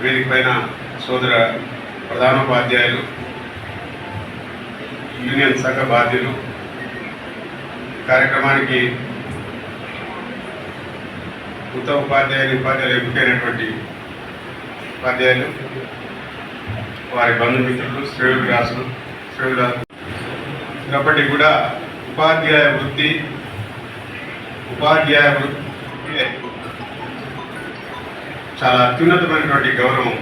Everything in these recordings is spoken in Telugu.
వేదిక పైన సోదర ప్రధానోపాధ్యాయులు, యూనియన్ శాఖ బాధ్యులు, కార్యక్రమానికి ఉత్తమ ఉపాధ్యాయులు ఎంపికైనటువంటి ఉపాధ్యాయులు, వారి బంధుమిత్రులు, శ్రేయోభిలాషులు ఇప్పటికీ కూడా ఉపాధ్యాయ వృత్తి చాలా అత్యున్నతమైనటువంటి గౌరవం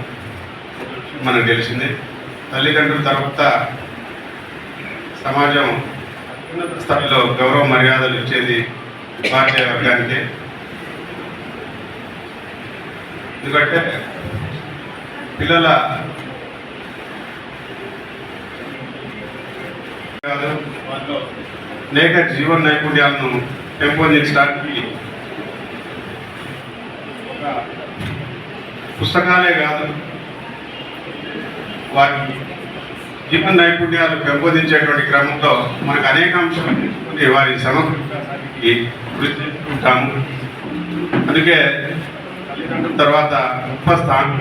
మనకు తెలిసింది. తల్లిదండ్రుల తర్వాత సమాజం అత్యున్నత స్థాయిలో గౌరవ మర్యాదలు ఇచ్చేది ఉపాధ్యాయ వర్గానికే. ఎందుకంటే పిల్లల వాళ్ళు అనేక జీవన నైపుణ్యాలను పెంపొందించడానికి పుస్తకాలే కాదు, వారి జీవన నైపుణ్యాలు పెంపొందించేటువంటి క్రమంలో మనకు అనేక అంశాలు తెలుసుకుని వారి సమగ్రానికి కృషి చేసుకుంటాము. అందుకే తల్లిదండ్రుల తర్వాత గొప్ప స్థానం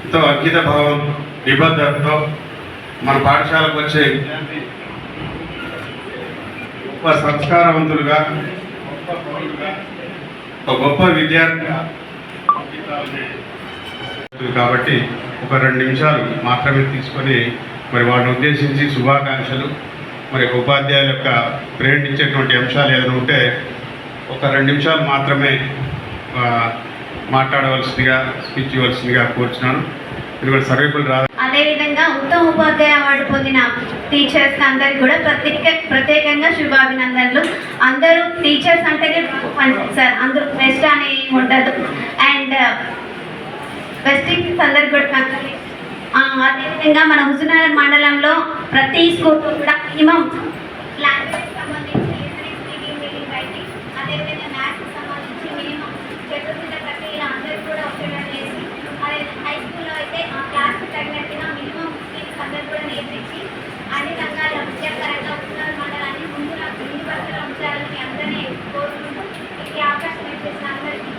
ఎంతో అంకిత భావం, నిబద్ధతతో మన పాఠశాలకు వచ్చే విద్యార్థి గొప్ప సంస్కారవంతులుగా, గొప్ప పౌరులుగా, ఒక గొప్ప విద్యార్థిగా కాబట్టి ఒక 2 నిమిషాలు మాత్రమే తీసుకొని మరి వాటిని ఉద్దేశించి శుభాకాంక్షలు, మరి ఉపాధ్యాయుల యొక్క ప్రేరణించేటువంటి అంశాలు ఏదైనా ఉంటే ఒక 2 నిమిషాలు మాత్రమే మాట్లాడవలసిందిగా, స్పీచ్ ఇవ్వాల్సిందిగా కోరుచున్నాను. ఎందుకంటే సర్వేపులు రాదు. అదేవిధంగా ఉత్తమ ఉపాధ్యాయ అవార్డు పొందిన టీచర్స్ అందరికి కూడా ప్రత్యేకంగా శుభాభినందనలు. అందరూ టీచర్స్ అంటేనే సార్, అందరూ బెస్ట్ అని ఉండదు. అండ్ బెస్ట్ టీచర్స్ అందరికి కూడా అదేవిధంగా మన హుజూర్నగర్ మండలంలో ప్రతి స్కూల్ కూడా మినిమం లాంగ్వేజ్ సంబంధించి రైటింగ్, అదేవిధంగా మ్యాథ్స్కి సంబంధించి మినిమం చతుర్థ ప్రక్రియ అందరికీ కూడా వచ్చేటట్టు చేసి, అదే హై స్కూల్లో అయితే ఆ క్లాస్కి తగినట్టుగా మినిమం స్కిల్స్ అందరూ కూడా నేర్పించి అన్ని రంగాల విద్యాపరంగా హుజూర్నగర్ మండలాన్ని ముందు వరుసలో ఉంచాలని అందరినీ కోరుకుంటూ ఈ అవకాశం ఇచ్చేసిన అందరికీ